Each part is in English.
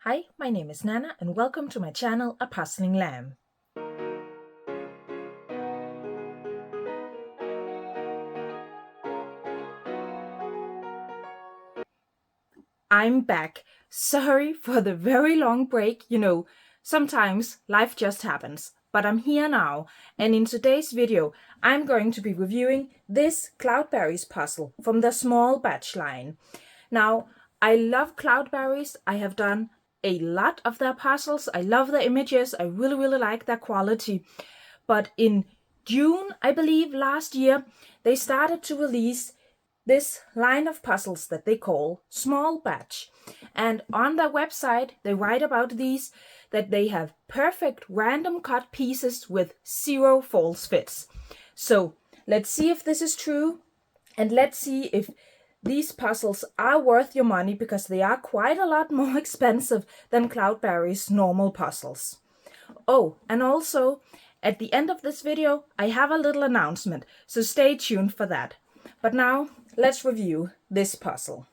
Hi, my name is Nana and welcome to my channel, A Puzzling Lamb. I'm back. Sorry for the very long break. Sometimes life just happens. But I'm here now, and in today's video, I'm going to be reviewing this Cloudberries puzzle from the Small Batch line. Now, I love Cloudberries. I have done a lot of their puzzles. I love the images. I really like their quality. But in June, I believe, last year, they started to release this line of puzzles that they call Small Batch. And on their website, they write about these that they have perfect random cut pieces with 0 false fits. So let's see if this is true, and let's see if these puzzles are worth your money, because they are quite a lot more expensive than Cloudberries' normal puzzles. Oh, and also, at the end of this video, I have a little announcement, so stay tuned for that. But now, let's review this puzzle.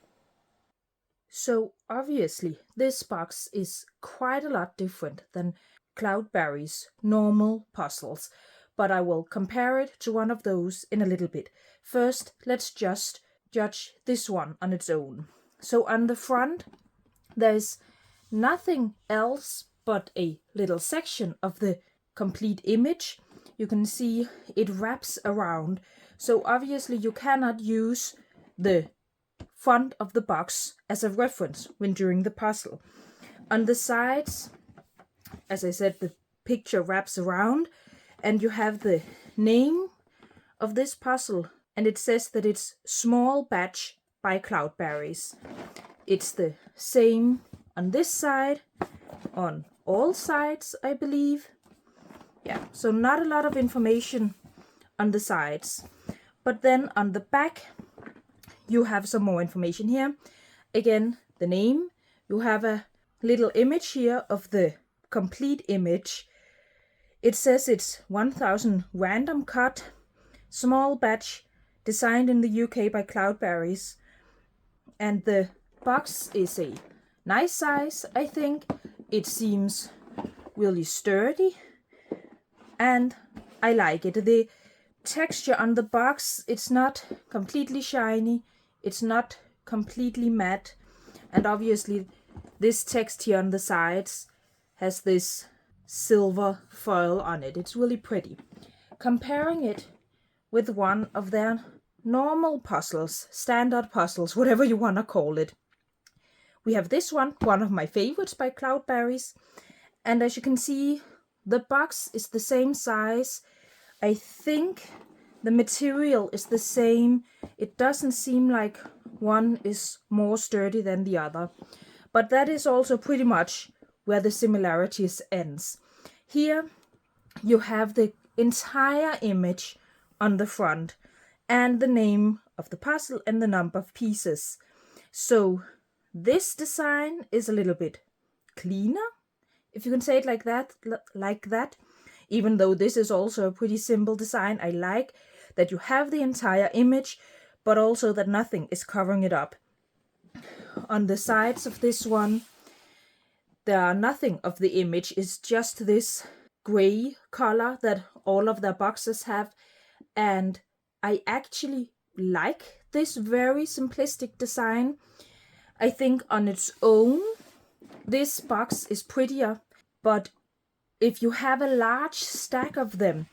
So obviously, this box is quite a lot different than Cloudberries' normal puzzles, but I will compare it to one of those in a little bit. First, let's just judge this one on its own. So on the front, there's nothing else but a little section of the complete image. You can see it wraps around. So obviously you cannot use the front of the box as a reference when doing the puzzle. On the sides, as I said, the picture wraps around, and you have the name of this puzzle, and it says that it's Small Batch by Cloudberries. It's the same on this side, on all sides, I believe. Yeah, so not a lot of information on the sides. But then on the back, you have some more information here. Again, the name. You have a little image here of the complete image. It says it's 1000 random cut, small batch, designed in the UK by Cloudberries. And the box is a nice size, I think. It seems really sturdy, and I like it. The texture on the box, it's not completely shiny, it's not completely matte, and obviously this text here on the sides has this silver foil on it. It's really pretty. Comparing it with one of their normal puzzles, standard puzzles, whatever you want to call it, we have this one of my favorites by Cloudberries, and as you can see, the box is the same size. I think the material is the same. It doesn't seem like one is more sturdy than the other. But that is also pretty much where the similarities ends. Here you have the entire image on the front and the name of the puzzle and the number of pieces. So this design is a little bit cleaner, if you can say it like that. Even though this is also a pretty simple design, I like that you have the entire image, but also that nothing is covering it up. On the sides of this one, there are nothing of the image. It's just this gray color that all of their boxes have. And I actually like this very simplistic design. I think on its own, this box is prettier, but if you have a large stack of them,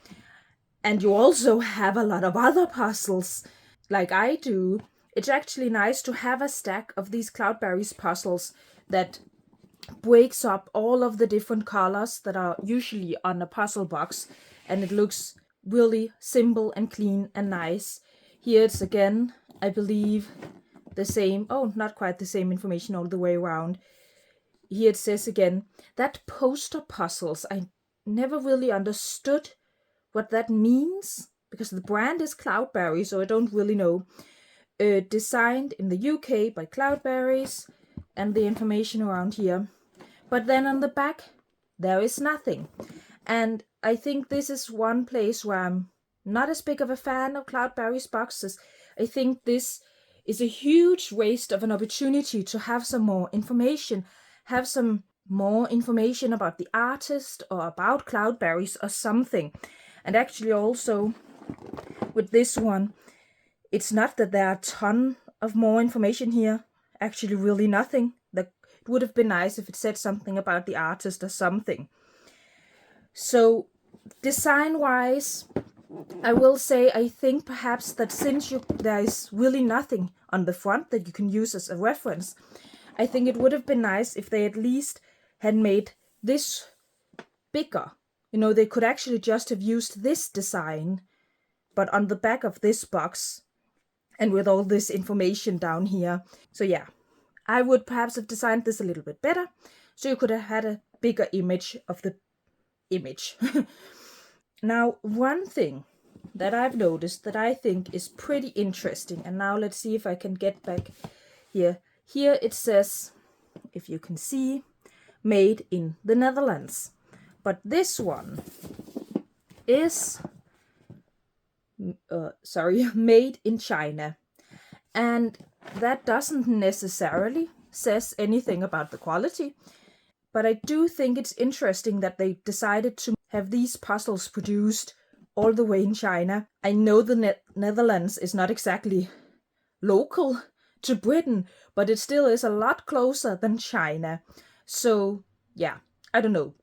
and you also have a lot of other puzzles, like I do, it's actually nice to have a stack of these Cloudberries puzzles that breaks up all of the different colors that are usually on a puzzle box, and it looks really simple and clean and nice. Here it's again, I believe, the same, not quite the same information all the way around. Here it says again, that poster puzzles, I never really understood what that means, because the brand is Cloudberries, so I don't really know. Designed in the UK by Cloudberries, and the information around here. But then on the back, there is nothing. And I think this is one place where I'm not as big of a fan of Cloudberries boxes. I think this is a huge waste of an opportunity to have some more information, have some more information about the artist or about Cloudberries or something. And actually also with this one, it's not that there are a ton of more information here, actually really nothing. It would have been nice if it said something about the artist or something. So design wise, I will say I think perhaps that since there is really nothing on the front that you can use as a reference, I think it would have been nice if they at least had made this bigger. You know, they could actually just have used this design, but on the back of this box and with all this information down here. So yeah, I would perhaps have designed this a little bit better, so you could have had a bigger image of the image. Now, one thing that I've noticed that I think is pretty interesting, and now let's see if I can get back here. Here it says, if you can see, made in the Netherlands. But this one is, made in China. And that doesn't necessarily says anything about the quality. But I do think it's interesting that they decided to have these puzzles produced all the way in China. I know the Netherlands is not exactly local to Britain, but it still is a lot closer than China. So yeah, I don't know.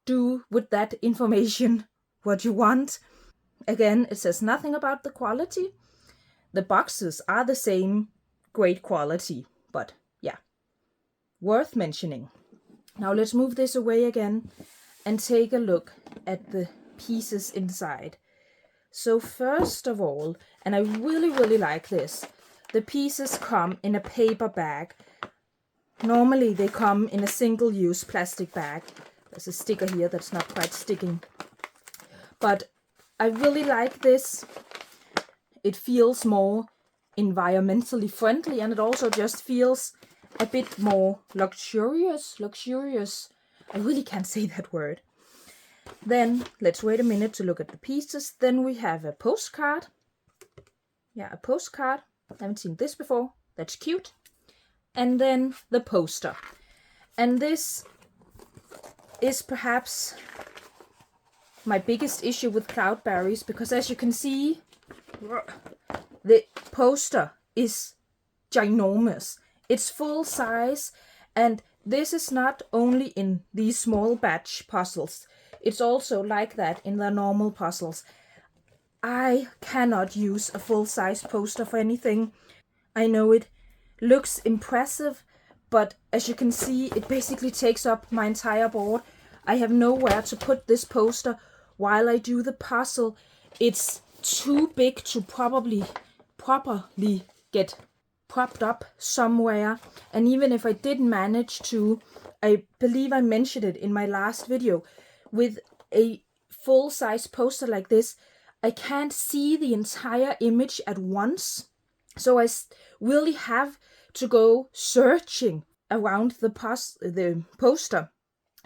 Do with that information what you want. Again, it says nothing about the quality. The boxes are the same, great quality, but yeah, worth mentioning. Now let's move this away again and take a look at the pieces inside. So first of all, and I really like this, the pieces come in a paper bag. Normally they come in a single-use plastic bag. There's a sticker here that's not quite sticking. But I really like this. It feels more environmentally friendly, and it also just feels a bit more luxurious. I really can't say that word. Then let's wait a minute to look at the pieces. Then we have a postcard. Yeah, a postcard. I haven't seen this before. That's cute. And then the poster. And this is perhaps my biggest issue with Cloudberries, because as you can see, the poster is ginormous. It's full size, and this is not only in these small batch puzzles, it's also like that in the normal puzzles. I cannot use a full-size poster for anything. I know it looks impressive, but as you can see, it basically takes up my entire board. I have nowhere to put this poster while I do the puzzle. It's too big to properly get propped up somewhere. And even if I did manage to, I believe I mentioned it in my last video, with a full-size poster like this, I can't see the entire image at once. So I really have to go searching around the poster.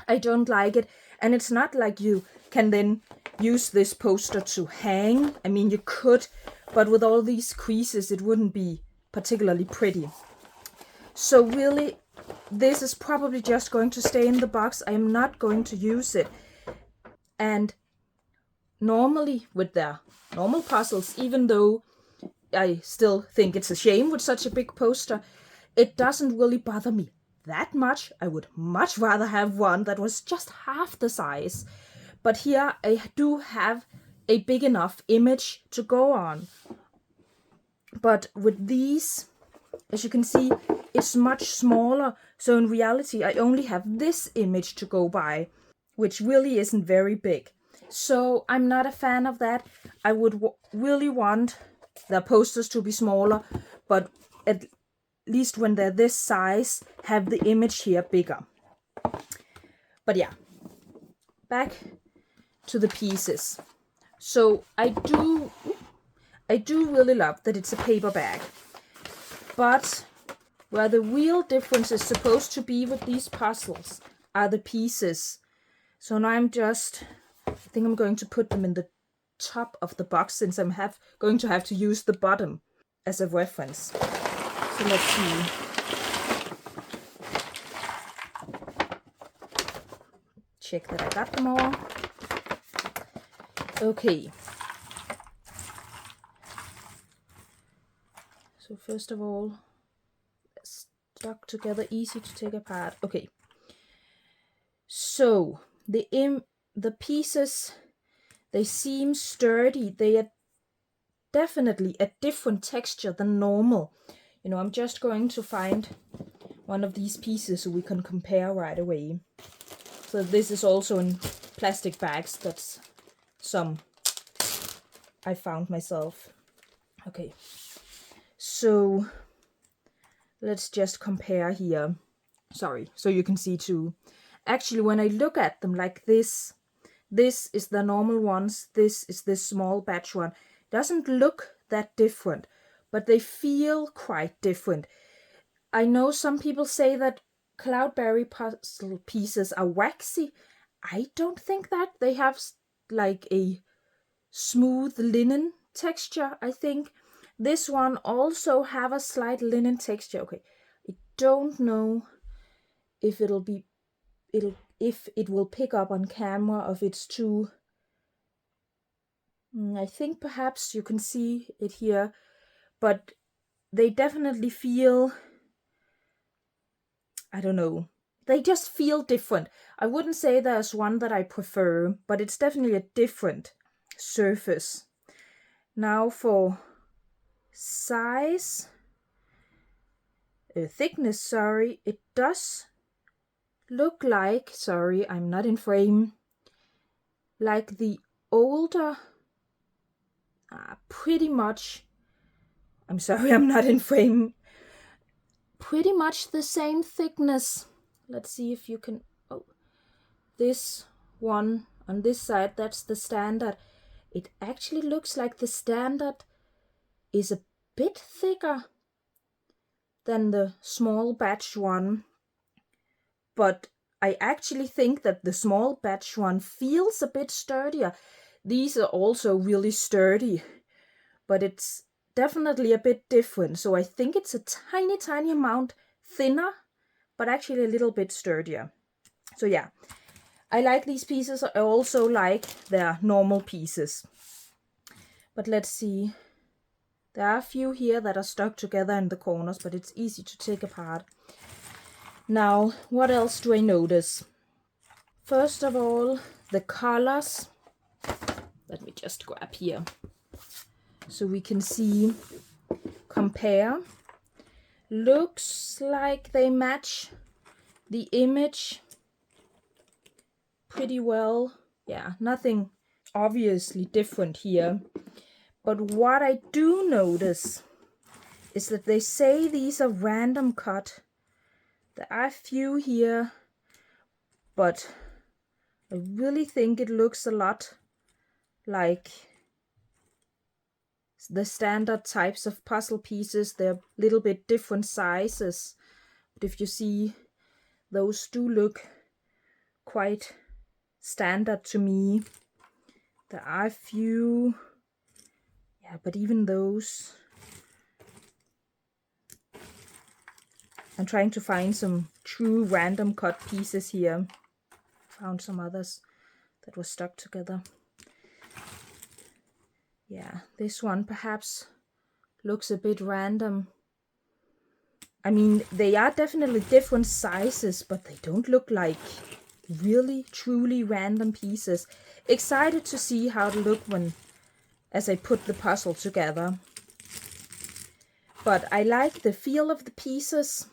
I don't like it. And it's not like you can then use this poster to hang. I mean, you could, but with all these creases, it wouldn't be particularly pretty. So really, this is probably just going to stay in the box. I am not going to use it. And normally with the normal puzzles, even though I still think it's a shame with such a big poster, it doesn't really bother me that much. I would much rather have one that was just half the size. But here I do have a big enough image to go on. But with these, as you can see, it's much smaller. So in reality, I only have this image to go by, which really isn't very big. So I'm not a fan of that. I would really want the posters to be smaller, but at least when they're this size, have the image here bigger. But yeah, back to the pieces. So I do really love that it's a paper bag. But where the real difference is supposed to be with these puzzles are the pieces. So now I think I'm going to put them in the top of the box, since I'm going to have to use the bottom as a reference. So let's see. check that I got them all. Okay. So first of all, stuck together, easy to take apart. Okay. So the pieces, they seem sturdy. They are definitely a different texture than normal. You know, I'm just going to find one of these pieces so we can compare right away. So this is also in plastic bags. That's some I found myself. Okay. So let's just compare here. Sorry, so you can see too. Actually, when I look at them like this, this is the normal ones, this is the small batch one. It doesn't look that different, but they feel quite different. I know some people say that Cloudberry puzzle pieces are waxy. I don't think that. They have like a smooth linen texture, I think. This one also have a slight linen texture. Okay, I don't know if it will pick up on camera, if it's too. I think perhaps you can see it here, but they definitely feel, I don't know, they just feel different. I wouldn't say there's one that I prefer, but it's definitely a different surface. Now for size, thickness, sorry, it does look like, sorry, I'm not in frame, like the older, pretty much, I'm sorry, I'm not in frame, pretty much the same thickness. Let's see if you can, oh, this one on this side, that's the standard. It actually looks like the standard is a bit thicker than the small batch one, but I actually think that the small batch one feels a bit sturdier. These are also really sturdy, but it's definitely a bit different. So I think it's a tiny amount thinner, but actually a little bit sturdier. So yeah, I like these pieces. I also like their normal pieces. But let's see. There are a few here that are stuck together in the corners, but it's easy to take apart. Now, what else do I notice? First of all, the colors. Let me just grab here so we can see, compare. Looks like they match the image pretty well. Yeah, nothing obviously different here. But what I do notice is that they say these are random cut. There are a few here, but I really think it looks a lot like the standard types of puzzle pieces. They're a little bit different sizes, but if you see, those do look quite standard to me. There are a few, yeah, but even those. I'm trying to find some true random cut pieces here. Found some others that were stuck together. Yeah, this one perhaps looks a bit random. I mean, they are definitely different sizes, but they don't look like really, truly random pieces. Excited to see how it look as I put the puzzle together. But I like the feel of the pieces.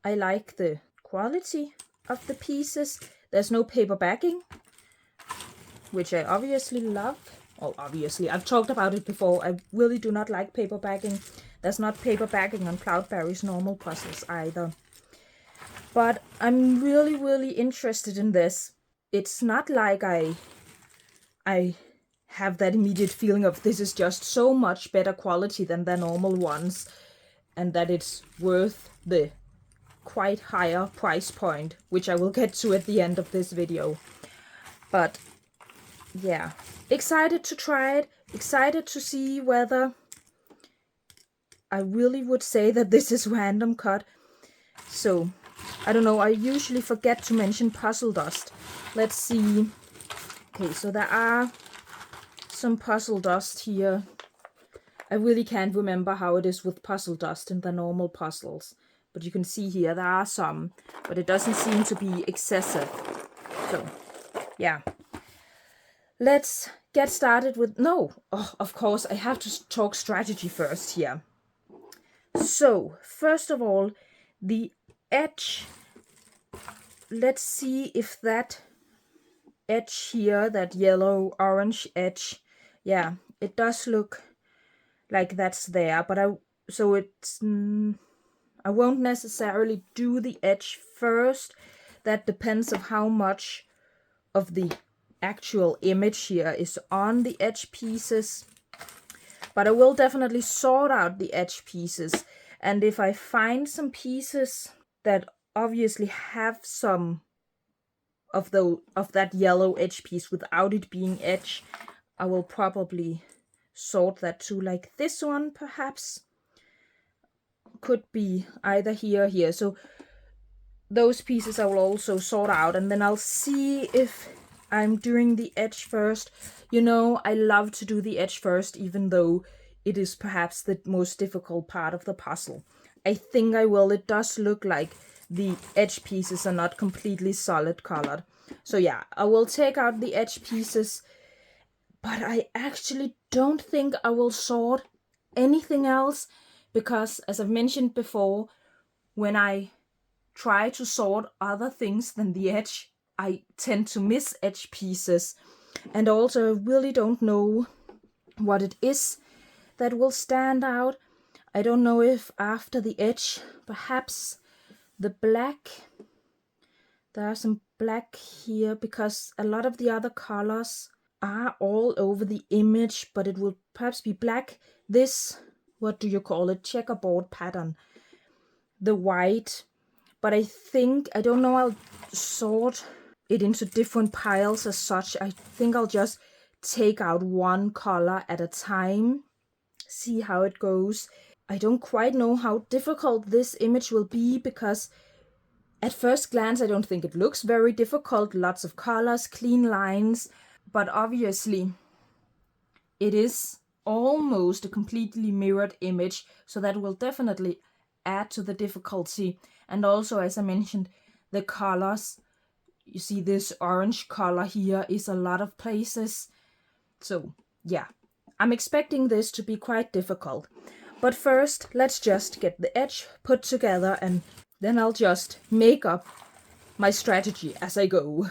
I like the quality of the pieces. There's no paper backing, which I obviously love. Oh, obviously, I've talked about it before. I really do not like paper backing. There's not paper backing on Cloudberries normal puzzles either. But I'm really interested in this. It's not like I have that immediate feeling of this is just so much better quality than the normal ones, and that it's worth the quite higher price point, which I will get to at the end of this video. But yeah, excited to try it, excited to see whether I really would say that this is random cut. So I don't know, I usually forget to mention puzzle dust. Let's see. Okay, so there are some puzzle dust here. I really can't remember how it is with puzzle dust in the normal puzzles. But you can see here there are some, but it doesn't seem to be excessive. So, yeah. Let's get started with... No, oh, of course, I have to talk strategy first here. So, first of all, the edge. Let's see if that edge here, that yellow-orange edge, yeah, it does look like that's there, but I won't necessarily do the edge first. That depends on how much of the actual image here is on the edge pieces. But I will definitely sort out the edge pieces, and if I find some pieces that obviously have some of that yellow edge piece without it being edge, I will probably sort that too, like this one perhaps. Could be either here or here. So those pieces I will also sort out, and then I'll see if I'm doing the edge first. You know, I love to do the edge first, even though it is perhaps the most difficult part of the puzzle. I think I will. It does look like the edge pieces are not completely solid colored. So yeah, I will take out the edge pieces, but I actually don't think I will sort anything else, because as I've mentioned before, when I try to sort other things than the edge, I tend to miss edge pieces. And also I really don't know what it is that will stand out. I don't know if after the edge, perhaps the black. There are some black here, because a lot of the other colors are all over the image, but it will perhaps be black. This, what do you call it, checkerboard pattern, the white. But I think, I don't know, I'll sort it into different piles as such. I think I'll just take out one color at a time, see how it goes. I don't quite know how difficult this image will be, because at first glance I don't think it looks very difficult. Lots of colors, clean lines, but obviously it is almost a completely mirrored image, so that will definitely add to the difficulty. And also, as I mentioned, the colors. You see this orange color here is a lot of places. So yeah, I'm expecting this to be quite difficult. But first, let's just get the edge put together, and then I'll just make up my strategy as I go.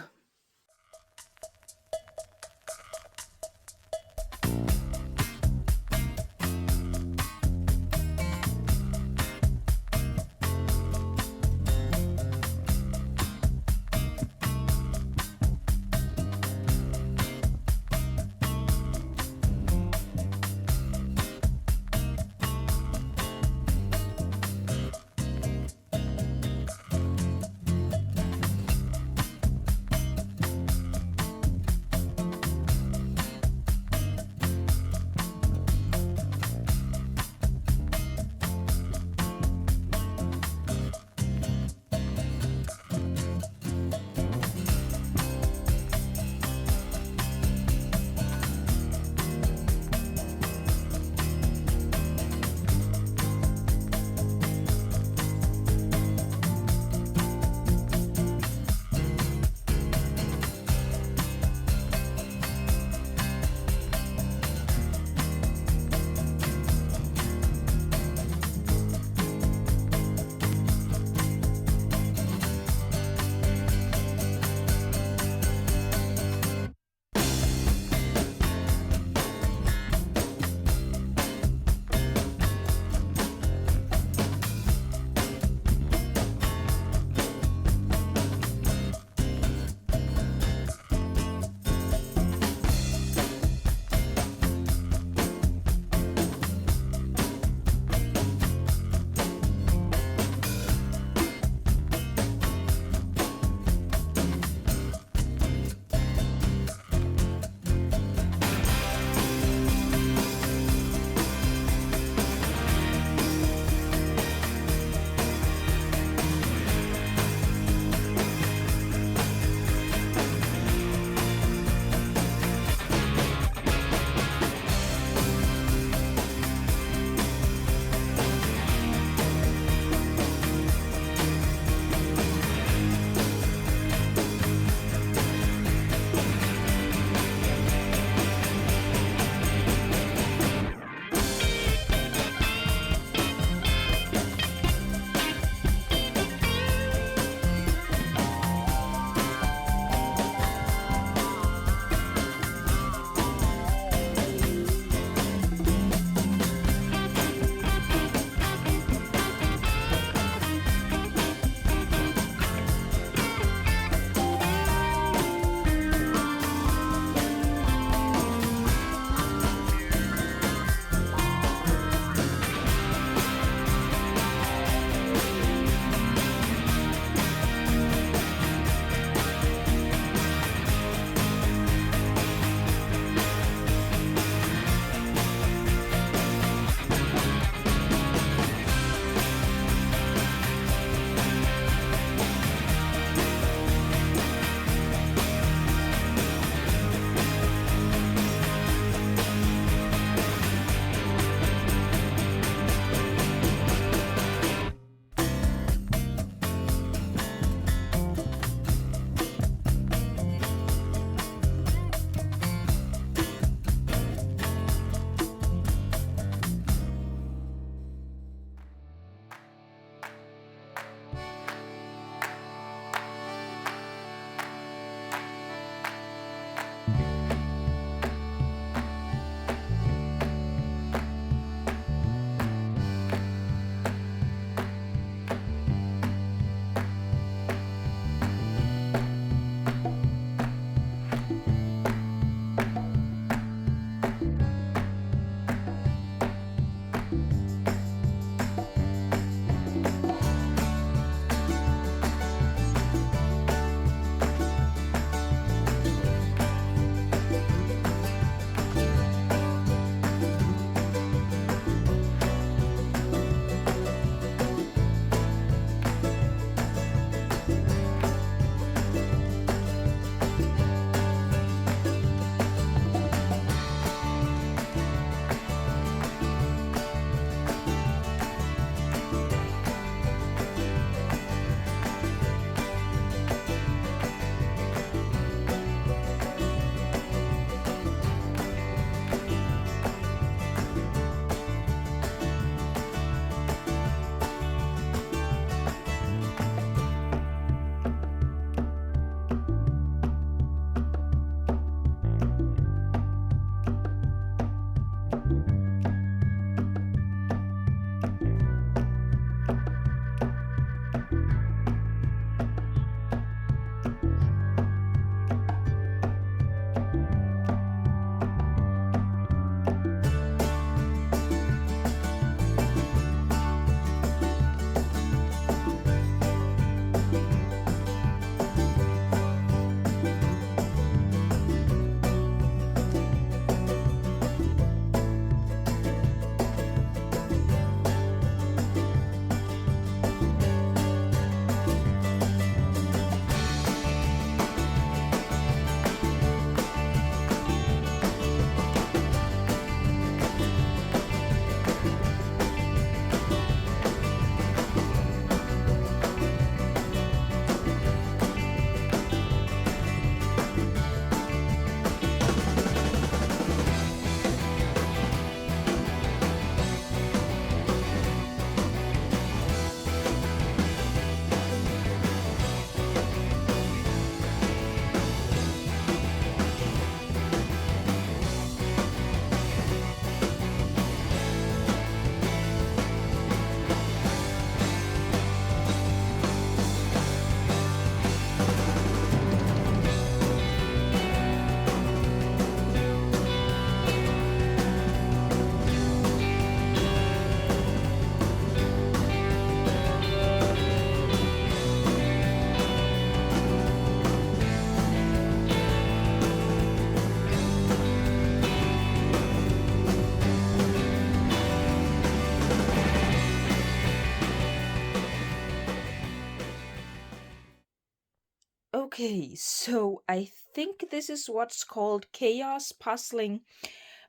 Okay, so I think this is what's called chaos puzzling,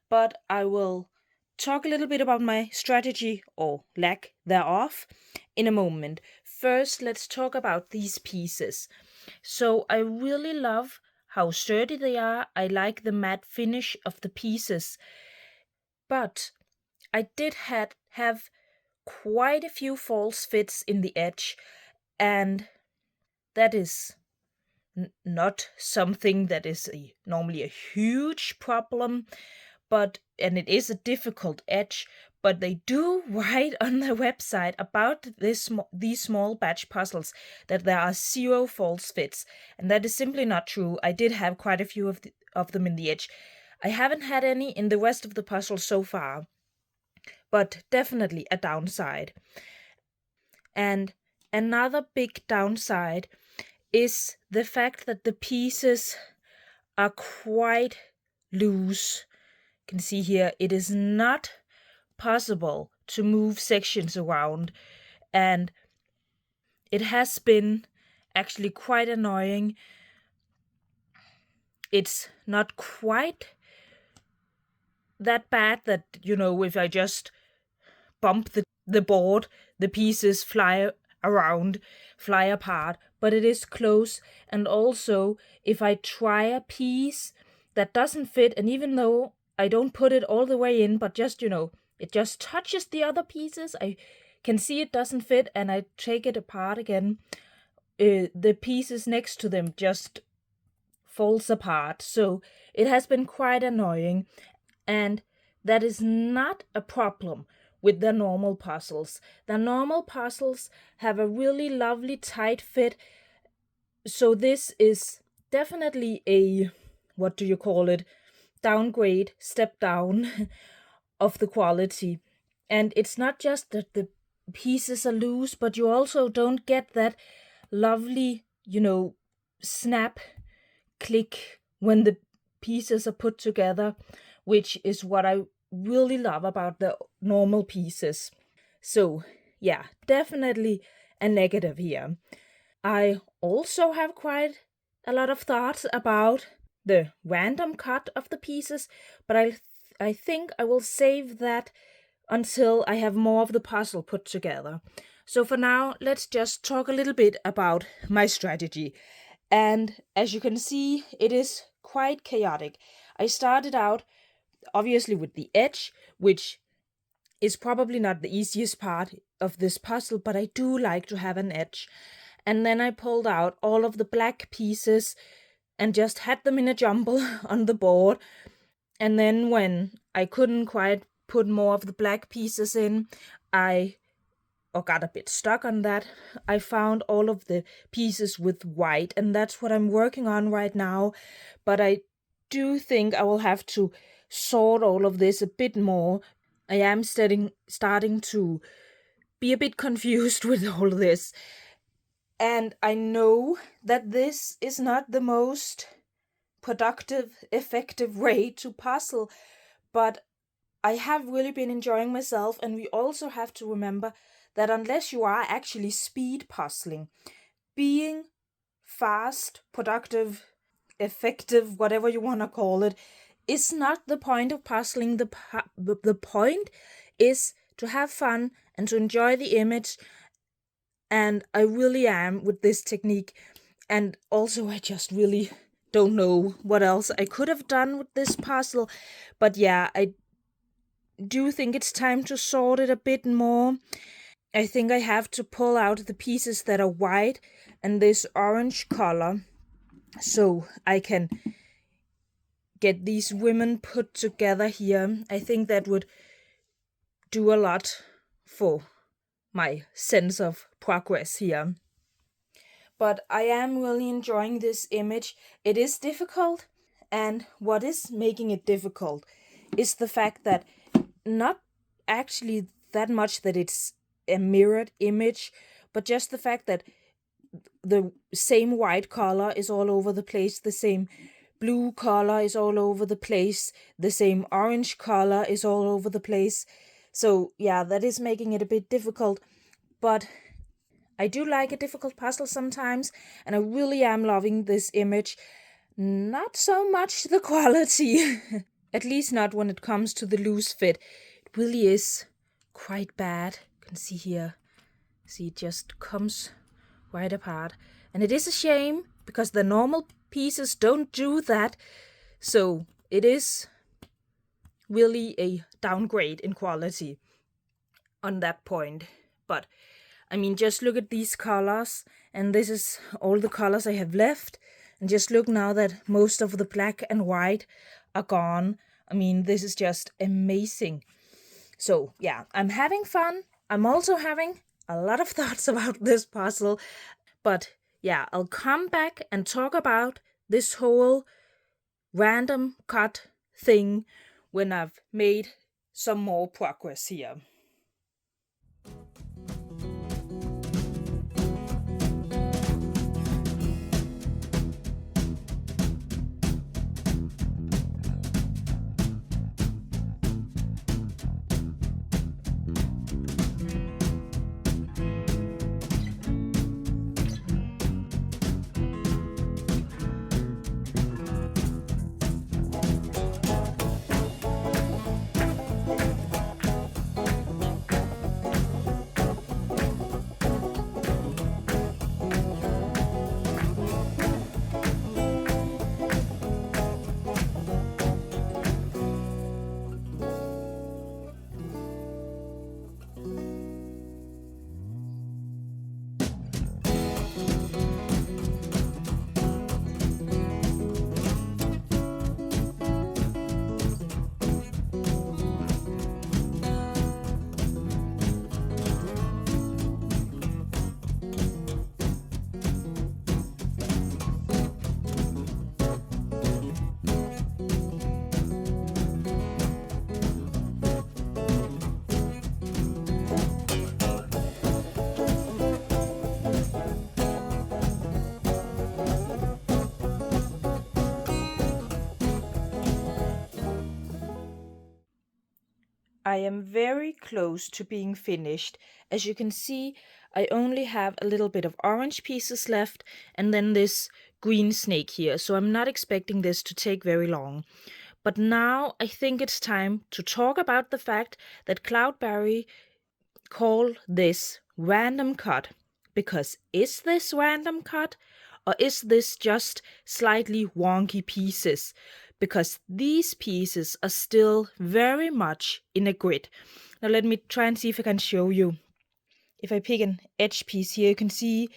but I will talk a little bit about my strategy or lack thereof in a moment. First, let's talk about these pieces. So I really love how sturdy they are. I like the matte finish of the pieces, but I did have quite a few false fits in the edge, and that is not something that is normally a huge problem, and it is a difficult edge, but they do write on their website about these small batch puzzles that there are 0 false fits, and that is simply not true. I did have quite a few of them in the edge. I haven't had any in the rest of the puzzle so far, but definitely a downside. And another big downside is the fact that the pieces are quite loose. You can see here it is not possible to move sections around, and it has been actually quite annoying. It's not quite that bad that, if I just bump the board, the pieces fly around, fly apart, but it is close. And also, if I try a piece that doesn't fit, and even though I don't put it all the way in, but just, it just touches the other pieces, I can see it doesn't fit, and I take it apart again, the pieces next to them just falls apart. So it has been quite annoying, and that is not a problem with the normal puzzles. The normal puzzles have a really lovely tight fit, so this is definitely a, what do you call it, downgrade, step down of the quality. And it's not just that the pieces are loose, but you also don't get that lovely, snap, click when the pieces are put together, which is what I really love about the normal pieces. So yeah, definitely a negative here. I also have quite a lot of thoughts about the random cut of the pieces, but I think I will save that until I have more of the puzzle put together. So for now, let's just talk a little bit about my strategy. And as you can see, it is quite chaotic. I started out obviously with the edge, which is probably not the easiest part of this puzzle, but I do like to have an edge. And then I pulled out all of the black pieces and just had them in a jumble on the board. And then when I couldn't quite put more of the black pieces in, or got a bit stuck on that, I found all of the pieces with white, and that's what I'm working on right now. But I do think I will have to sort all of this a bit more. I am starting to be a bit confused with all this. And I know that this is not the most productive, effective way to puzzle, but I have really been enjoying myself. And we also have to remember that unless you are actually speed puzzling, being fast, productive, effective, whatever you want to call it, is not the point of puzzling. The point is to have fun and to enjoy the image. And I really am with this technique. And also, I just really don't know what else I could have done with this puzzle. But yeah, I do think it's time to sort it a bit more. I think I have to pull out the pieces that are white and this orange color, so I can get these women put together here. I think that would do a lot for my sense of progress here. But I am really enjoying this image. It is difficult, and what is making it difficult is the fact that not actually that much that it's a mirrored image, but just the fact that the same white color is all over the place, the same blue color is all over the place, the same orange color is all over the place. So yeah, that is making it a bit difficult, but I do like a difficult puzzle sometimes, and I really am loving this image. Not so much the quality, at least not when it comes to the loose fit. It really is quite bad. You can see here, see it just comes right apart. And it is a shame because the normal pieces don't do that. So it is really a downgrade in quality on that point. But I mean, just look at these colors, and this is all the colors I have left. And just look now that most of the black and white are gone. I mean, this is just amazing. So yeah, I'm having fun. I'm also having a lot of thoughts about this puzzle. But yeah, I'll come back and talk about this whole random cut thing when I've made some more progress here. I am very close to being finished. As you can see, I only have a little bit of orange pieces left and then this green snake here. So I'm not expecting this to take very long. But now I think it's time to talk about the fact that Cloudberry call this random cut. Because is this random cut? Or is this just slightly wonky pieces? Because these pieces are still very much in a grid. Now let me try and see if I can show you. If I pick an edge piece here, you can see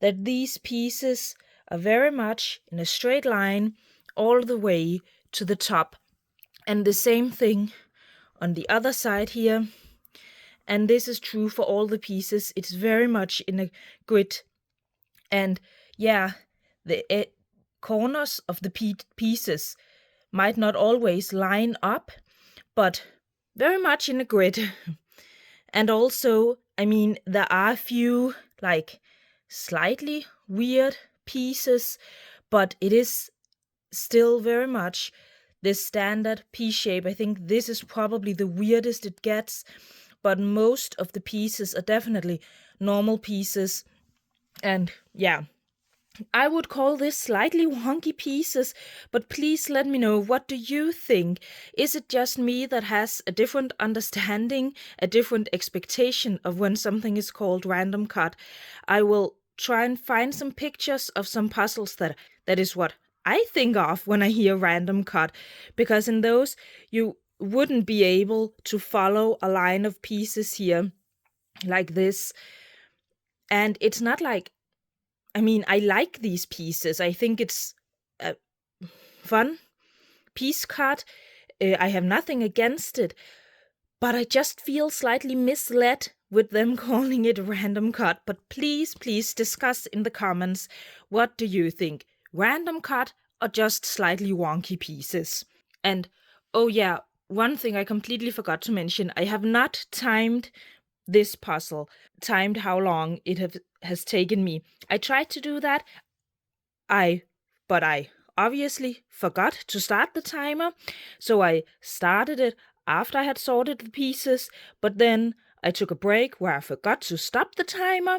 that these pieces are very much in a straight line all the way to the top. And the same thing on the other side here. And this is true for all the pieces. It's very much in a grid. And yeah, the corners of the pieces might not always line up, but very much in a grid. And also, I mean, there are a few like slightly weird pieces, but it is still very much the standard piece shape. I think this is probably the weirdest it gets, but most of the pieces are definitely normal pieces. And yeah, I would call this slightly wonky pieces, but please let me know, what do you think? Is it just me that has a different understanding, a different expectation of when something is called random cut? I will try and find some pictures of some puzzles that is what I think of when I hear random cut, because in those you wouldn't be able to follow a line of pieces here like this. And it's not like, I mean, I like these pieces. I think it's a fun piece cut. I have nothing against it. But I just feel slightly misled with them calling it random cut. But please, please discuss in the comments, what do you think? Random cut or just slightly wonky pieces? And oh yeah, one thing I completely forgot to mention. I have not timed this puzzle, timed how long it has taken me. I tried to do that, but I obviously forgot to start the timer, so I started it after I had sorted the pieces, but then I took a break where I forgot to stop the timer.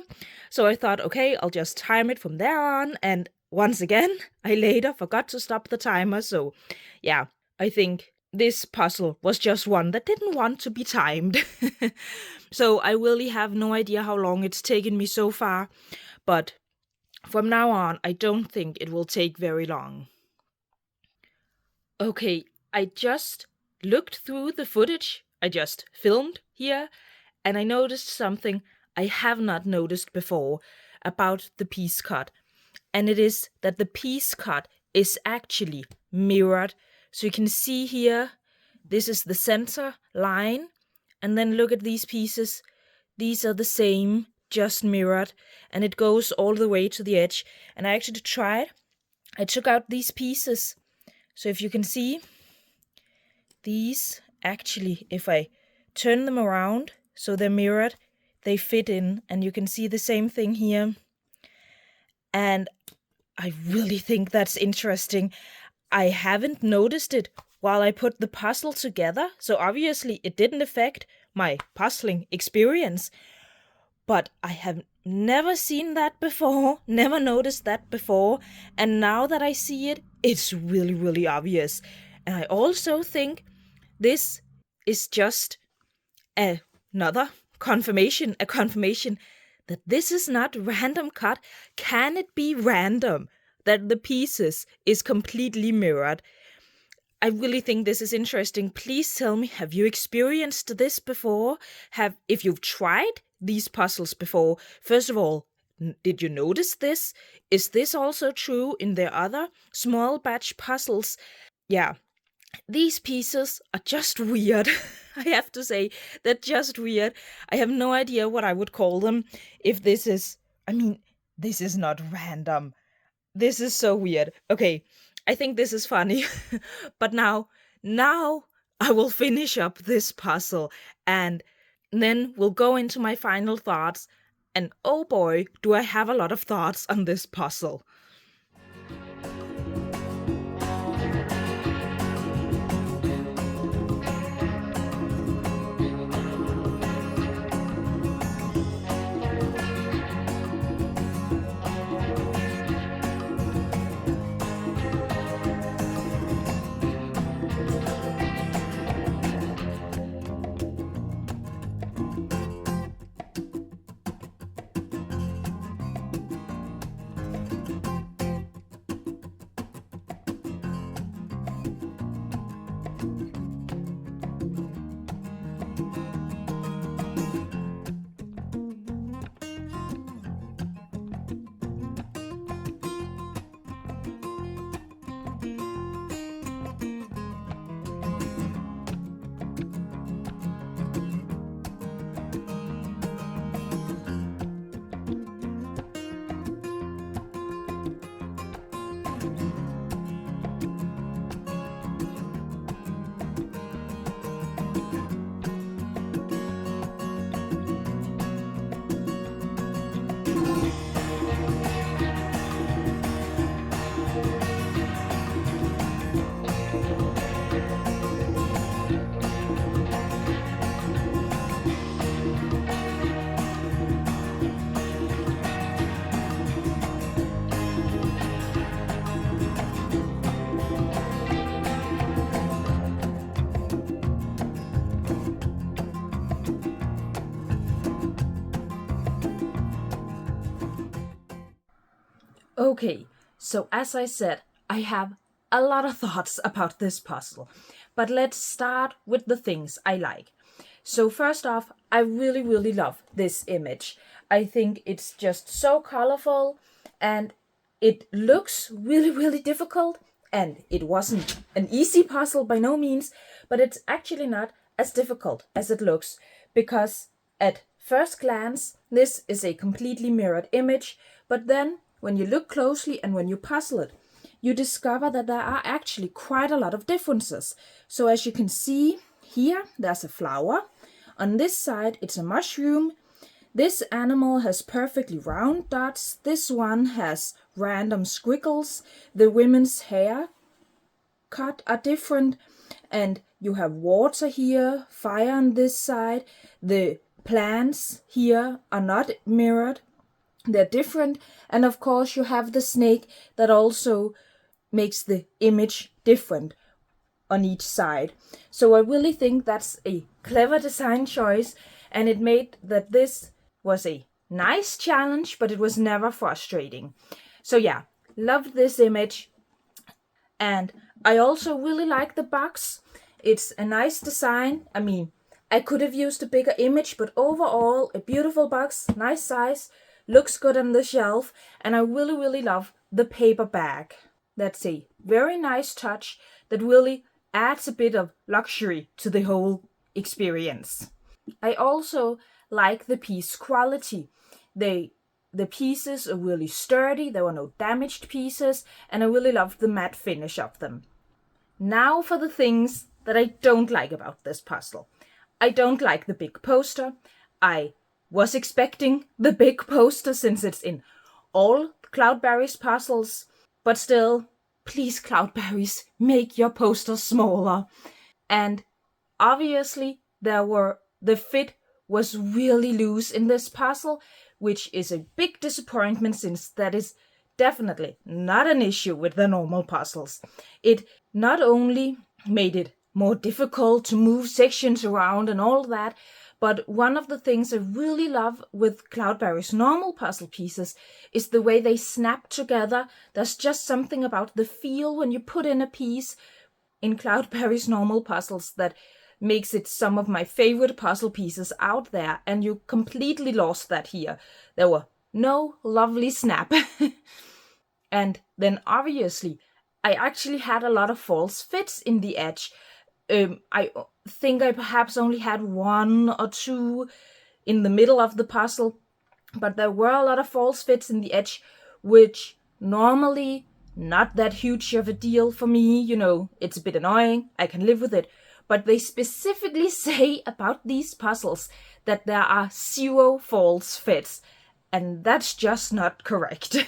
So I thought, okay, I'll just time it from there on. And once again, I later forgot to stop the timer. So yeah, I think this puzzle was just one that didn't want to be timed. So I really have no idea how long it's taken me so far. But from now on, I don't think it will take very long. Okay, I just looked through the footage I just filmed here, and I noticed something I have not noticed before about the piece cut. And it is that the piece cut is actually mirrored. So you can see here, this is the center line, and then look at these pieces. These are the same, just mirrored, and it goes all the way to the edge. And I actually tried. I took out these pieces. So if you can see, these actually, if I turn them around so they're mirrored, they fit in, and you can see the same thing here. And I really think that's interesting. I haven't noticed it while I put the puzzle together, so obviously it didn't affect my puzzling experience. But I have never seen that before, never noticed that before, and now that I see it, it's really, really obvious. And I also think this is just another confirmation, a confirmation that this is not random cut. Can it be random that the pieces is completely mirrored? I really think this is interesting. Please tell me, have you experienced this before? If you've tried these puzzles before, first of all, did you notice this? Is this also true in the other small batch puzzles? Yeah, these pieces are just weird. I have to say, they're just weird. I have no idea what I would call them. If this is, this is not random. This is so weird. Okay, I think this is funny. But now I will finish up this puzzle, and then we'll go into my final thoughts. And oh boy, do I have a lot of thoughts on this puzzle. Okay, so as I said, I have a lot of thoughts about this puzzle, but let's start with the things I like. So first off, I really, really love this image. I think it's just so colorful, and it looks really, really difficult, and it wasn't an easy puzzle by no means, but it's actually not as difficult as it looks, because at first glance, this is a completely mirrored image, but then when you look closely and when you puzzle it, you discover that there are actually quite a lot of differences. So as you can see here, there's a flower. On this side, it's a mushroom. This animal has perfectly round dots. This one has random squiggles. The women's hair cut are different. And you have water here, fire on this side. The plants here are not mirrored. They're different. And of course you have the snake that also makes the image different on each side. So I really think that's a clever design choice, and it made that this was a nice challenge, but it was never frustrating. So yeah, loved this image. And I also really like the box. It's a nice design. I mean, I could have used a bigger image, but overall a beautiful box, nice size, looks good on the shelf, and I really love the paper bag. That's a very nice touch that really adds a bit of luxury to the whole experience. I also like the piece quality. The pieces are really sturdy, there were no damaged pieces, and I really loved the matte finish of them. Now for the things that I don't like about this puzzle. I don't like the big poster. I was expecting the big poster since it's in all Cloudberries puzzles, but still, please Cloudberries, make your poster smaller. And obviously the fit was really loose in this puzzle, which is a big disappointment since that is definitely not an issue with the normal puzzles. It not only made it more difficult to move sections around and all that, but one of the things I really love with Cloudberries normal puzzle pieces is the way they snap together. There's just something about the feel when you put in a piece in Cloudberries normal puzzles that makes it some of my favorite puzzle pieces out there, and you completely lost that here. There were no lovely snap. And then obviously, I actually had a lot of false fits in the edge. I think I perhaps only had 1 or 2 in the middle of the puzzle, but there were a lot of false fits in the edge, which normally not that huge of a deal for me. You know, it's a bit annoying, I can live with it. But they specifically say about these puzzles that there are 0 false fits, and that's just not correct.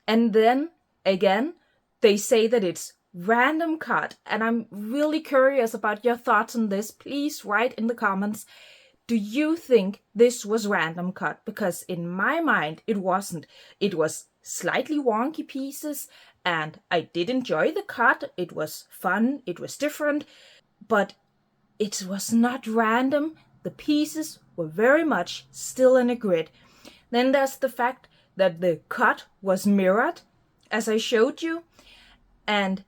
And then, again, they say that it's random cut, and I'm really curious about your thoughts on this. Please write in the comments. Do you think this was random cut? Because in my mind, it wasn't. It was slightly wonky pieces, and I did enjoy the cut. It was fun, it was different, but it was not random. The pieces were very much still in a grid. Then there's the fact that the cut was mirrored, as I showed you, and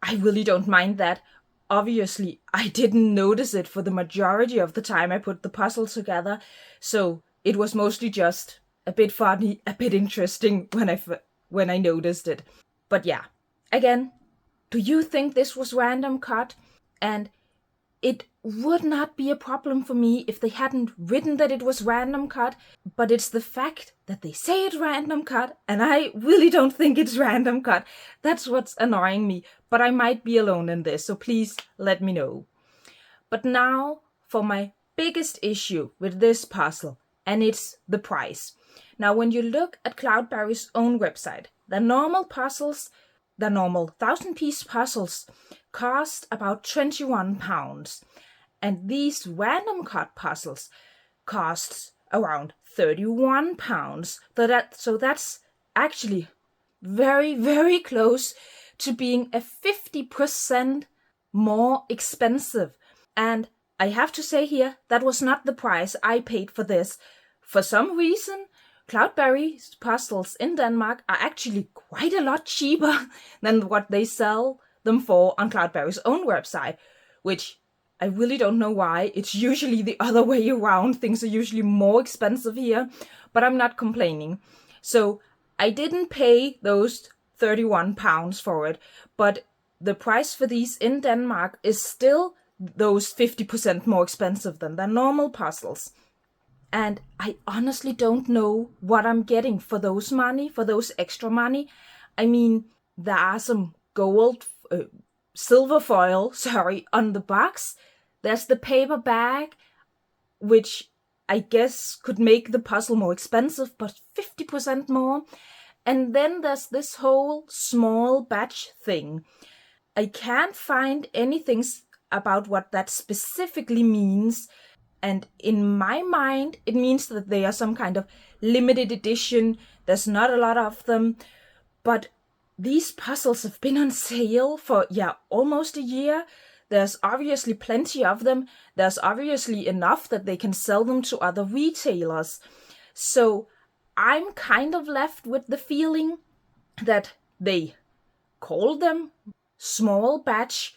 I really don't mind that. Obviously, I didn't notice it for the majority of the time I put the puzzle together, so it was mostly just a bit funny, a bit interesting when I noticed it. But yeah, again, do you think this was random cut? And it would not be a problem for me if they hadn't written that it was random cut, but it's the fact that they say it's random cut, and I really don't think it's random cut. That's what's annoying me, but I might be alone in this, so please let me know. But now for my biggest issue with this puzzle, and it's the price. Now, when you look at Cloudberries' own website, the normal 1,000-piece puzzles cost about £21, and these random cut puzzles cost around £31. So that's actually very close to being a 50% more expensive. And I have to say here, that was not the price I paid for this. For some reason, Cloudberries puzzles in Denmark are actually quite a lot cheaper than what they sell them for on Cloudberries' own website, which I really don't know why. It's usually the other way around. Things are usually more expensive here, but I'm not complaining. So I didn't pay those £31 for it, but the price for these in Denmark is still those 50% more expensive than the normal puzzles. And I honestly don't know what I'm getting for those extra money. I mean, there are some silver foil, on the box. There's the paper bag, which I guess could make the puzzle more expensive, but 50% more. And then there's this whole small batch thing. I can't find anything about what that specifically means. And in my mind, it means that they are some kind of limited edition. There's not a lot of them, but these puzzles have been on sale for, almost a year. There's obviously plenty of them. There's obviously enough that they can sell them to other retailers. So I'm kind of left with the feeling that they call them small batch,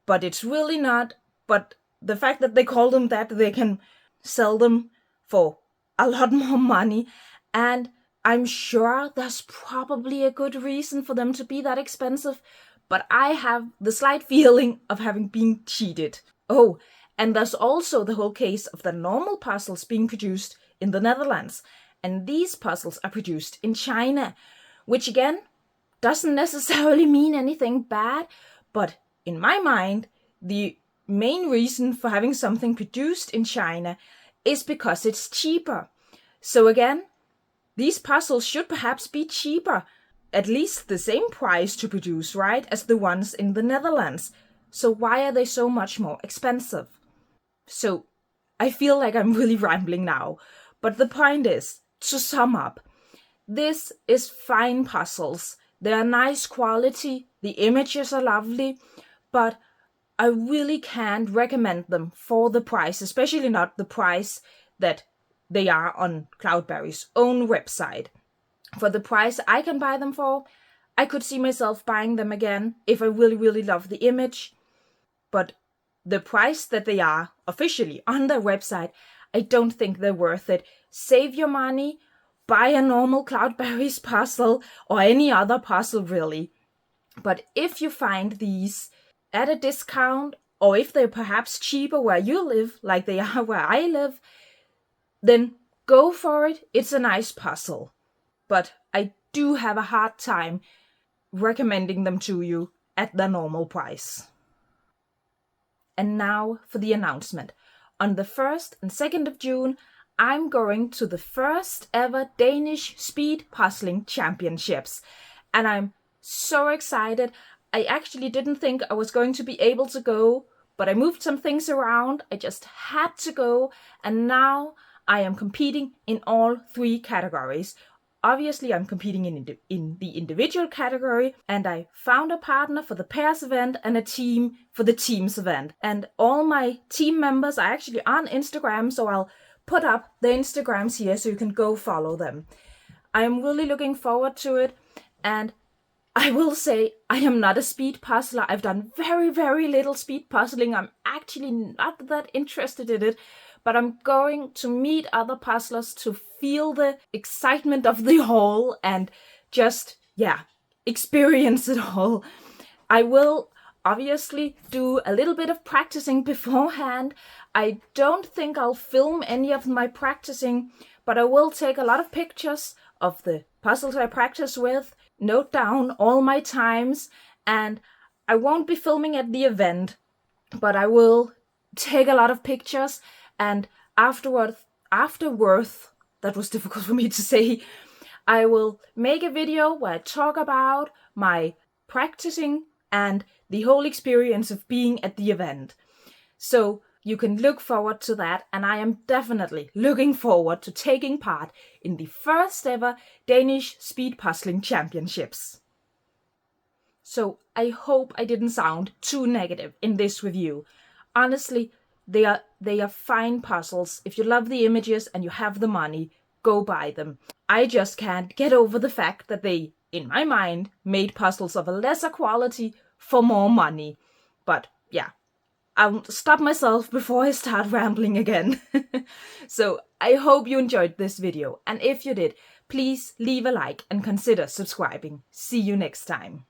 but it's really not. But the fact that they call them that, they can sell them for a lot more money. And I'm sure there's probably a good reason for them to be that expensive, but I have the slight feeling of having been cheated. Oh, and there's also the whole case of the normal puzzles being produced in the Netherlands, and these puzzles are produced in China, which again doesn't necessarily mean anything bad, but in my mind, the main reason for having something produced in China is because it's cheaper. So again, these puzzles should perhaps be cheaper, at least the same price to produce, right, as the ones in the Netherlands. So why are they so much more expensive? So I feel like I'm really rambling now, but the point is, to sum up, this is fine puzzles. They are nice quality, the images are lovely, but I really can't recommend them for the price, especially not the price that they are on Cloudberries' own website. For the price I can buy them for, I could see myself buying them again if I really, really love the image. But the price that they are officially on their website, I don't think they're worth it. Save your money, buy a normal Cloudberries puzzle or any other puzzle really. But if you find these at a discount, or if they're perhaps cheaper where you live, like they are where I live, then go for it. It's a nice puzzle. But I do have a hard time recommending them to you at the normal price. And now for the announcement. On the 1st and 2nd of June, I'm going to the first ever Danish Speed Puzzling Championships. And I'm so excited. I actually didn't think I was going to be able to go, but I moved some things around. I just had to go. And now I am competing in all 3 categories. Obviously, I'm competing in the individual category, and I found a partner for the pairs event and a team for the teams event. And all my team members are actually on Instagram, so I'll put up the Instagrams here so you can go follow them. I'm really looking forward to it, and I will say I am not a speed puzzler. I've done very, very little speed puzzling. I'm actually not that interested in it. But I'm going to meet other puzzlers to feel the excitement of the whole and just, experience it all. I will obviously do a little bit of practicing beforehand. I don't think I'll film any of my practicing, but I will take a lot of pictures of the puzzles I practice with, note down all my times, and I won't be filming at the event, but I will take a lot of pictures. And afterwards, that was difficult for me to say, I will make a video where I talk about my practicing and the whole experience of being at the event. So you can look forward to that, and I am definitely looking forward to taking part in the first ever Danish Speed Puzzling Championships. So I hope I didn't sound too negative in this review. Honestly, they are fine puzzles. If you love the images and you have the money, go buy them. I just can't get over the fact that they, in my mind, made puzzles of a lesser quality for more money. But I'll stop myself before I start rambling again. So I hope you enjoyed this video, and if you did, please leave a like and consider subscribing. See you next time.